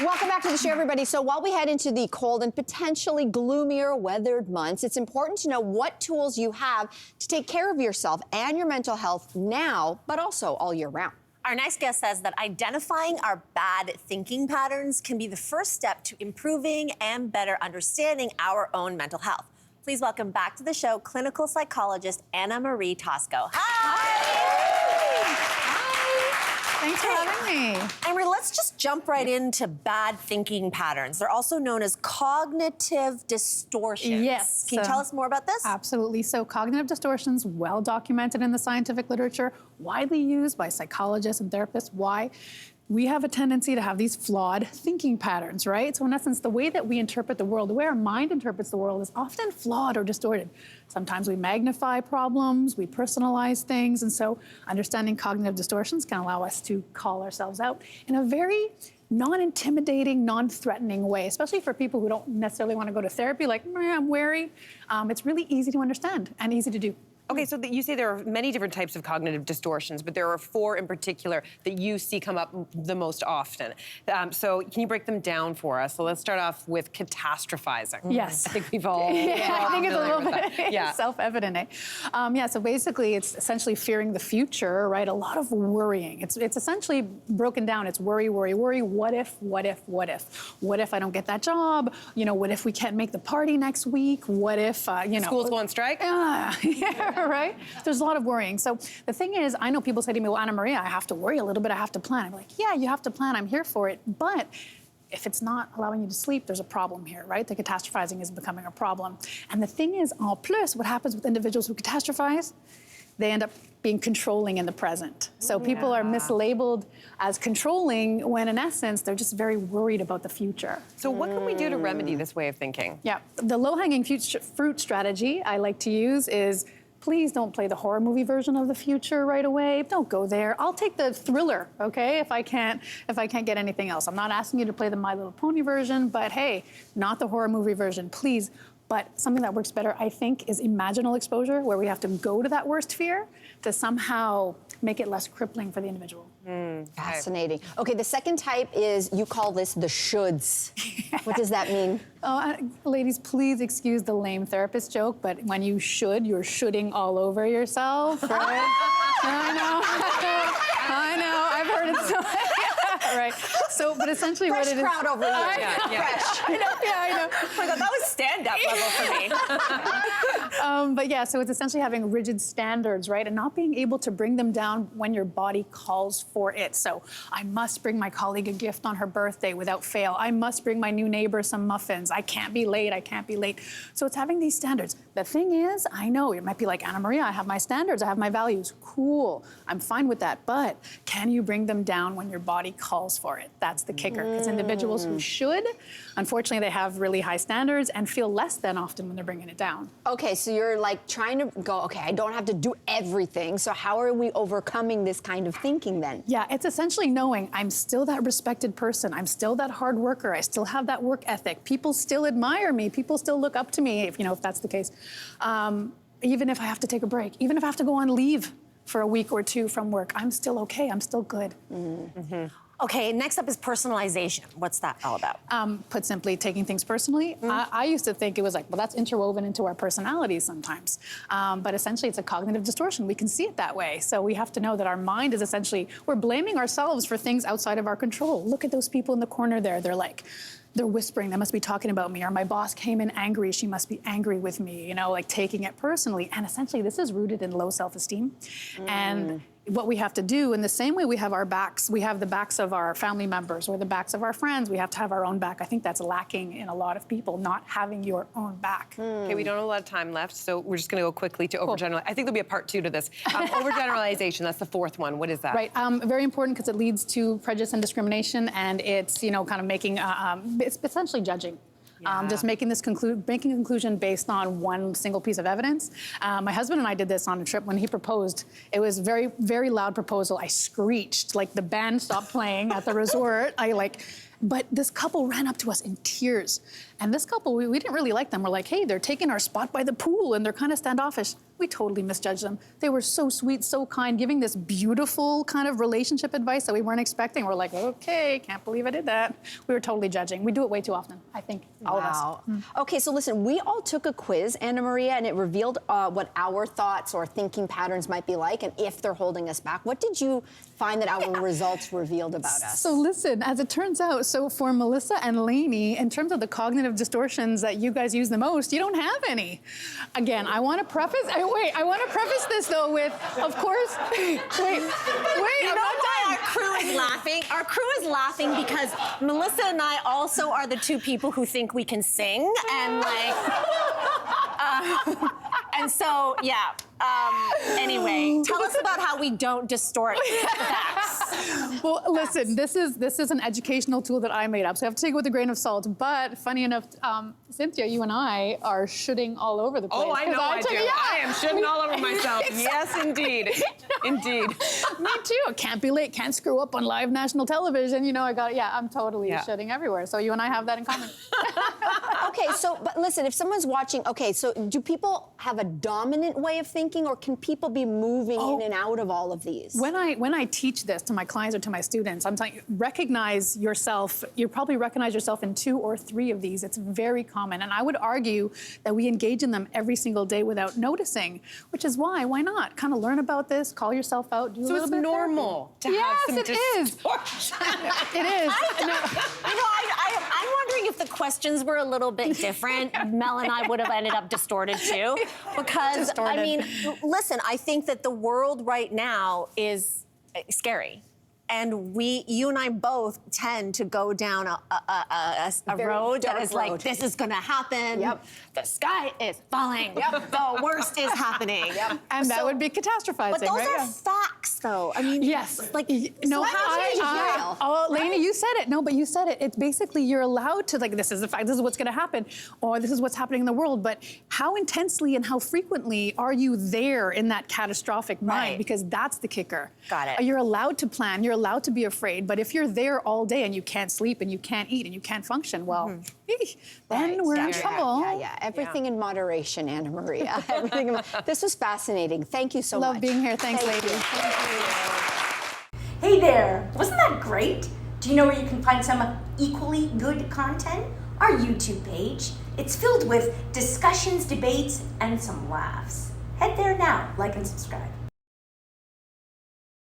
Welcome back to the show, everybody. So while we head into the cold and potentially gloomier weathered months, it's important to know what tools you have to take care of yourself and your mental health now, but also all year round. Our next guest says that identifying our bad thinking patterns can be the first step to improving and better understanding our own mental health. Please welcome back to the show clinical psychologist Anna Marie Tosco. Hi! Thanks for having me. Emery, let's just jump right into bad thinking patterns. They're also known as cognitive distortions. Yes. Can you tell us more about this? Absolutely. So cognitive distortions, well documented in the scientific literature, widely used by psychologists and therapists. Why? We have a tendency to have these flawed thinking patterns, right? So in essence, the way that we interpret the world, the way our mind interprets the world is often flawed or distorted. Sometimes we magnify problems, we personalize things, and so understanding cognitive distortions can allow us to call ourselves out in a very non-intimidating, non-threatening way, especially for people who don't necessarily want to go to therapy, like, I'm wary. It's really easy to understand and easy to do. Okay, so you say there are many different types of cognitive distortions, but there are 4 in particular that you see come up the most often. So can you break them down for us? So let's start off with catastrophizing. Yes. I think we've all I think it's a little bit yeah. self-evident. So basically it's essentially fearing the future, right? A lot of worrying. It's essentially broken down. It's worry, worry, worry. What if, what if, what if? What if I don't get that job? You know, what if we can't make the party next week? What if, you know. Schools go on strike? Yeah. Right? There's a lot of worrying. So the thing is, I know people say to me, well, Anna Maria, I have to worry a little bit, I have to plan. I'm like, yeah, you have to plan, I'm here for it. But if it's not allowing you to sleep, there's a problem here, right? The catastrophizing is becoming a problem. And the thing is, en plus, what happens with individuals who catastrophize, they end up being controlling in the present. So people are mislabeled as controlling when in essence, they're just very worried about the future. So what can we do to remedy this way of thinking? Yeah, the low-hanging fruit strategy I like to use is please don't play the horror movie version of the future right away. Don't go there. I'll take the thriller, okay, if I can't get anything else. I'm not asking you to play the My Little Pony version, but hey, not the horror movie version, please. But something that works better, I think, is imaginal exposure, where we have to go to that worst fear to somehow make it less crippling for the individual. Fascinating. Okay, the second type is, you call this the shoulds. What does that mean? Ladies, please excuse the lame therapist joke, but when you should, you're shoulding all over yourself, right? I know, I've heard it so right. So, but essentially Fresh what it is. crowd over here. Yeah. I know. Oh my God, that was stand-up level for me. But yeah, so it's essentially having rigid standards, right? And not being able to bring them down when your body calls for it. So I must bring my colleague a gift on her birthday without fail. I must bring my new neighbor some muffins. I can't be late. So it's having these standards. The thing is, I know it might be like, Anna Maria, I have my standards, I have my values. Cool, I'm fine with that. But can you bring them down when your body calls for it? That's the kicker. Because individuals who should, unfortunately, they have really high standards and feel less than often when they're bringing it down. Okay, so you're like trying to go, okay, I don't have to do everything. So how are we overcoming this kind of thinking then? Yeah, it's essentially knowing I'm still that respected person. I'm still that hard worker. I still have that work ethic. People still admire me. People still look up to me, if that's the case. Even if I have to take a break, even if I have to go on leave for a week or 2 from work, I'm still okay. I'm still good. Okay, next up is personalization. What's that all about? Put simply, taking things personally. I used to think it was like, well, that's interwoven into our personalities sometimes. But essentially, it's a cognitive distortion. We can see it that way. So we have to know that our mind is essentially, we're blaming ourselves for things outside of our control. Look at those people in the corner there. They're whispering, they must be talking about me. Or my boss came in angry, she must be angry with me, like taking it personally. And essentially, this is rooted in low self-esteem. And what we have to do, in the same way we have our backs, we have the backs of our family members or the backs of our friends, we have to have our own back. I think that's lacking in a lot of people, not having your own back. Okay, we don't have a lot of time left, so we're just gonna go quickly to overgeneralize. I think there'll be a part 2 to this. Overgeneralization, that's the 4th one. What is that? Right, very important because it leads to prejudice and discrimination, and it's, kind of making, it's essentially judging. Just making a conclusion based on one single piece of evidence. My husband and I did this on a trip when he proposed. It was very, very loud proposal. I screeched, like the band stopped playing at the resort. But this couple ran up to us in tears. And this couple, we didn't really like them. We're like, hey, they're taking our spot by the pool and they're kind of standoffish. we totally misjudged them. They were so sweet, so kind, giving this beautiful kind of relationship advice that we weren't expecting. We're like, okay, can't believe I did that. We were totally judging. We do it way too often, I think, all of us. Okay, so listen, we all took a quiz, Anna Maria, and it revealed what our thoughts or thinking patterns might be like and if they're holding us back. What did you find that our results revealed about us? So listen, as it turns out, so for Melissa and Lainey, in terms of the cognitive distortions that you guys use the most, you don't have any. Again, I want to preface this though with, of course, wait, You know why our crew is laughing? Our crew is laughing because Melissa and I also are the two people who think we can sing, and like, and so yeah. Anyway, tell us about how we don't distort facts. Well, listen, this is an educational tool that I made up, so I have to take it with a grain of salt. But funny enough, Cynthia, you and I are shooting all over the place. Oh, I know I do. Yeah. I am shitting all over myself. Yes, indeed. Indeed. Me too. Can't be late, can't screw up on live national television. You know, I'm totally shitting everywhere. So you and I have that in common. Okay, so, but listen, if someone's watching, okay, so do people have a dominant way of thinking, or can people be moving in and out of all of these? When I teach this to my clients or to my students, I'm telling you, recognize yourself. You probably recognize yourself in 2 or 3 of these. It's very common. And I would argue that we engage in them every single day without noticing, which is why not? Kind of learn about this, call yourself out, do a little bit of normal to therapy. have some Yes, it is. It is. I'm wondering if the questions were a little bit different, Mel and I would have ended up distorted too. Because, I mean, listen, I think that the world right now is scary. And you and I both tend to go down a road that is like, this is gonna happen. Yep. The sky is falling. Yep. The worst is happening. Yep. And that would be catastrophizing, But those right? are facts, though. I mean, Yes. like, No, real? oh, Lainey, you said it. No, but you said it. It's basically you're allowed to, like, this is the fact, this is what's going to happen, or this is what's happening in the world. But how intensely and how frequently are you there in that catastrophic mind? Right. Because that's the kicker. Got it. You're allowed to plan. You're allowed to be afraid. But if you're there all day and you can't sleep and you can't eat and you can't function, well, then we're in trouble. Yeah. Everything in moderation, Anna Maria. Everything. This was fascinating. Thank you so much. Love being here. Thanks, Thank ladies. you. Hey there! Wasn't that great? Do you know where you can find some equally good content? Our YouTube page. It's filled with discussions, debates, and some laughs. Head there now, like and subscribe.